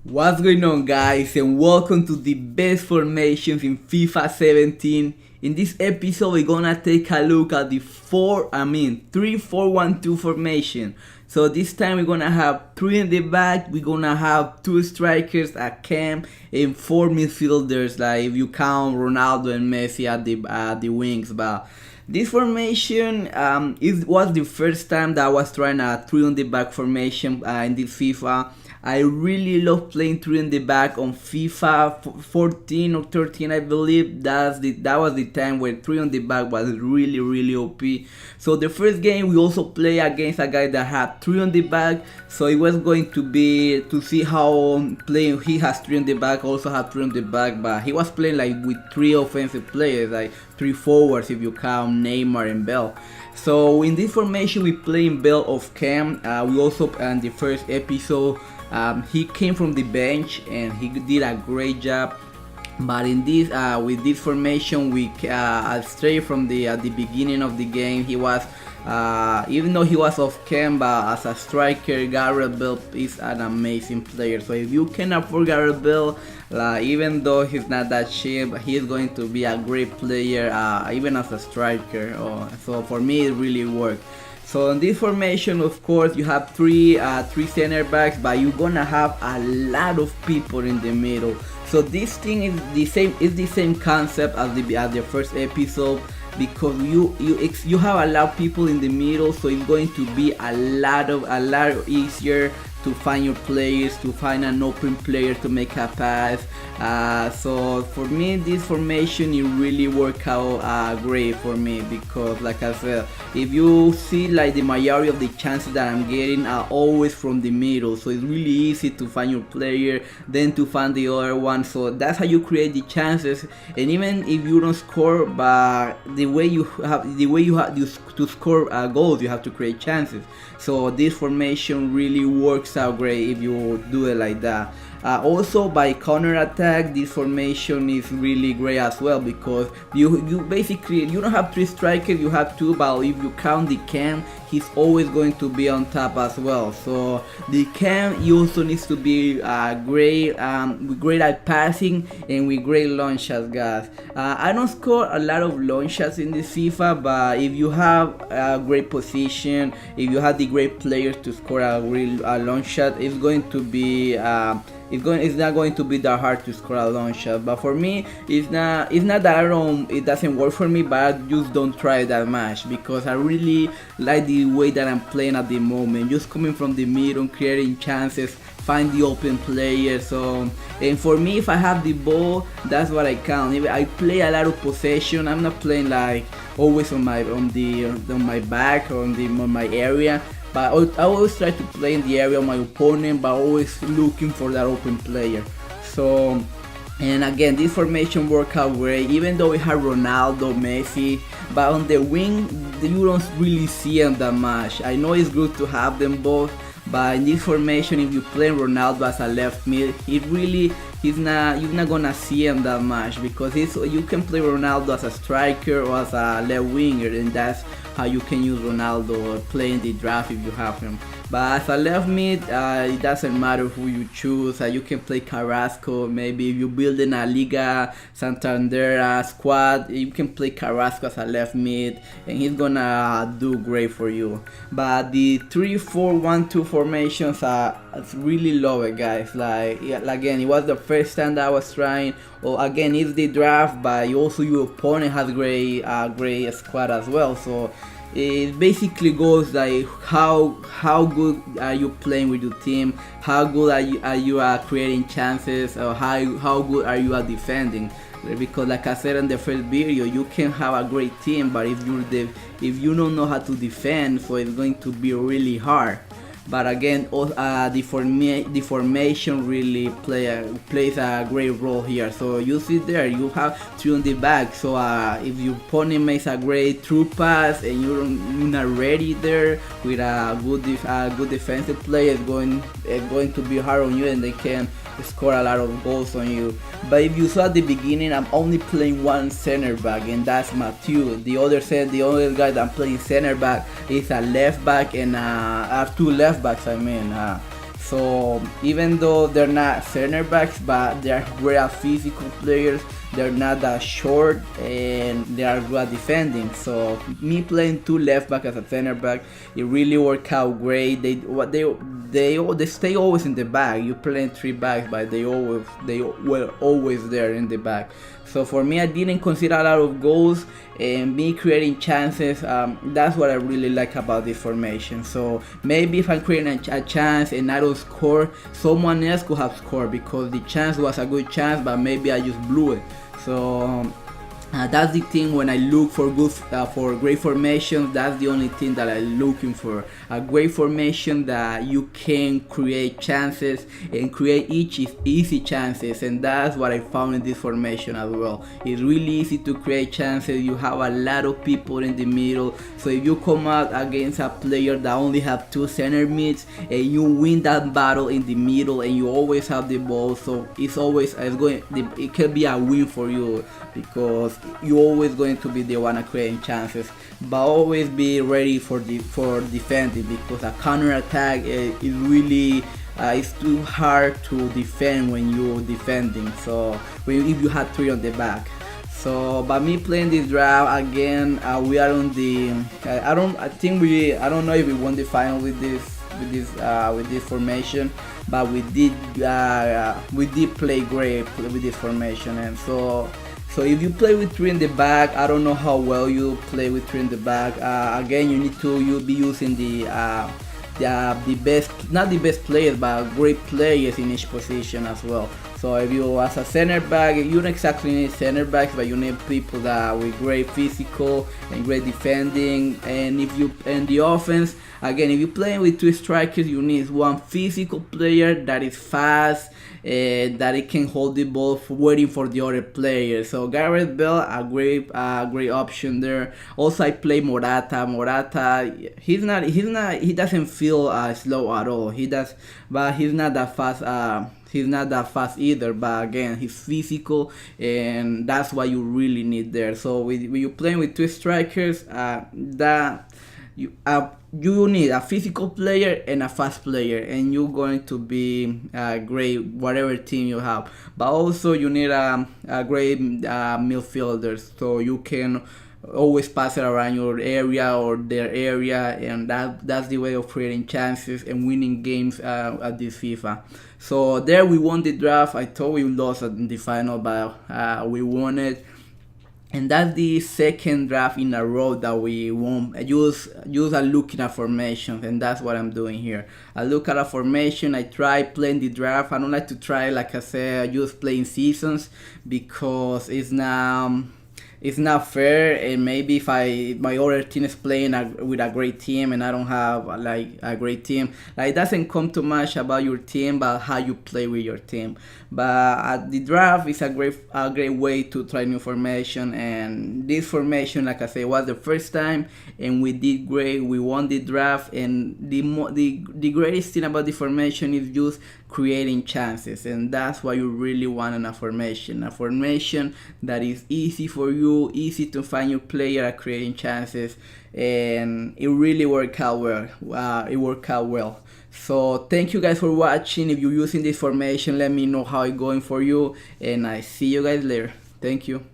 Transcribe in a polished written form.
What's going on, guys, and welcome to the best formations in FIFA 17. In this episode we're gonna take a look at the 3-4-1-2 formation. So this time we're gonna have 3 in the back, we're gonna have 2 strikers, a cam, and 4 midfielders, like if you count Ronaldo and Messi at the wings. But this formation was the first time that I was trying a 3 on the back formation in this FIFA. I really love playing 3 in the back on FIFA 14 or 13, I believe. That was the time where 3 on the back was really OP. So the first game we also play against a guy that had 3 on the back. So it was going to be to see how playing he has 3 on the back, also had 3 on the back, but he was playing like with 3 offensive players, like 3 forwards if you count Neymar and Bell. So in this formation we play in Bell of Cam. We also in the first episode. He came from the bench and he did a great job. But in this, with this formation, we straight from at the beginning of the game, he was even though he was off cam, but as a striker, Gareth Bale is an amazing player. So if you can afford Gareth Bale, even though he's not that cheap, he's going to be a great player, even as a striker. So for me, it really worked. So in this formation, of course, you have three center backs, but you're gonna have a lot of people in the middle. So this thing is the same concept as the first episode, because you have a lot of people in the middle, so it's going to be a lot easier to find your players, to find an open player to make a pass. So for me, this formation it really worked out great for me, because like I said, if you see, like, the majority of the chances that I'm getting are always from the middle, so it's really easy to find your player, then to find the other one. So that's how you create the chances. And even if you don't score, but the way you have to score goals, you have to create chances. So this formation really works out great if you do it like that. Also, by counter attack, this formation is really great as well, because you basically, you don't have 3 strikers, you have 2, but if you count the cam, he's always going to be on top as well. So the cam, he also needs to be great at passing and with great long shots, guys. I don't score a lot of long shots in this FIFA, but if you have a great position, if you have the great players to score a long shot, it's going to be it's not going to be that hard to score a long shot. But for me, it's not that it doesn't work for me, but I just don't try that much, because I really like the way that I'm playing at the moment, just coming from the middle, creating chances, find the open player. So, and for me, if I have the ball, that's what I count. If I play a lot of possession, I'm not playing like always on my back or on my area. But I always try to play in the area of my opponent, but always looking for that open player. So, and again, this formation worked out great, even though we have Ronaldo, Messi, but on the wing, you don't really see them that much. I know it's good to have them both, but in this formation, if you play Ronaldo as a left mid, you're not gonna see him that much, because you can play Ronaldo as a striker or as a left winger, and that's how you can use Ronaldo or play in the draft if you have him. But as a left mid, it doesn't matter who you choose. You can play Carrasco. Maybe if you're building a Liga Santander squad, you can play Carrasco as a left mid, and he's gonna do great for you. But the 3-4-1-2 formations, it's really low, guys. Again, it was the first time that I was trying. Or again, it's the draft, but also your opponent has great squad as well. So it basically goes like how good are you playing with your team, how good are you creating chances, or how good are you at defending. Because like I said in the first video, you can have a great team, but if you don't know how to defend, so it's going to be really hard. But again, the formation really plays a great role here. So you see there, you have 3 on the back. So if your opponent makes a great through pass and you're not ready there with a good defensive player, it's going to be hard on you, and they can score a lot of goals on you. But if you saw at the beginning, I'm only playing 1 center back, and that's Matthew. The other guy that I'm playing center back is a left back, and I have 2 left backs. So even though they're not center backs, but they're great physical players, they're not that short and they are good at defending. So me playing two left back as a center back, it really worked out great. They stay always in the back. You playing three backs, but they were always there in the back. So for me, I didn't consider a lot of goals and me creating chances. That's what I really like about this formation. So maybe if I'm creating a chance and I don't score, someone else could have scored because the chance was a good chance, but maybe I just blew it. So that's the thing when I look for great formations. That's the only thing that I'm looking for, a great formation that you can create chances and create easy chances, and that's what I found in this formation as well. It's really easy to create chances. You have a lot of people in the middle, so if you come out against a player that only have two center mids and you win that battle in the middle and you always have the ball, so it can be a win for you because you're always going to be the one creating chances, but always be ready for defending, because a counter attack is really it's too hard to defend when you're defending. So if you had three on the back. So by me playing this draft again, we are on the I don't know if we won the final with this formation, but we did play great with this formation. And so if you play with three in the back, I don't know how well you play with three in the back. Again, you need to be using the best, not the best players, but great players in each position as well. So if you as a center back, you don't exactly need center backs, but you need people that with great physical and great defending. And if you in the offense, again, if you're playing with two strikers, you need one physical player that is fast, that it can hold the ball waiting for the other player. So Gareth Bale, a great option there. Also, I play Morata. He doesn't feel slow at all. But he's not that fast. He's not that fast either, but again, he's physical, and that's what you really need there. So when you're playing with two strikers, you need a physical player and a fast player, and you're going to be great whatever team you have. But also you need a great midfielder, so you can always pass it around your area or their area, and that's the way of creating chances and winning games at this FIFA. So there we won the draft. I thought we lost in the final, but we won it. And that's the second draft in a row that we won. I use a looking at formations, and that's what I'm doing here. I look at a formation, I try playing the draft. I don't like to try, like I said, I just playing seasons because it's not fair. And maybe if my other team is playing with a great team and I don't have like a great team, like it doesn't come too much about your team but how you play with your team. But the draft is a great way to try new formation, and this formation, like I said, was the first time and we did great. We won the draft, and the greatest thing about the formation is just creating chances, and that's what you really want in a formation that is easy for you, easy to find your player at creating chances, and it really worked out well. So thank you guys for watching. If you're using this formation, let me know how it's going for you, and I see you guys later. Thank you.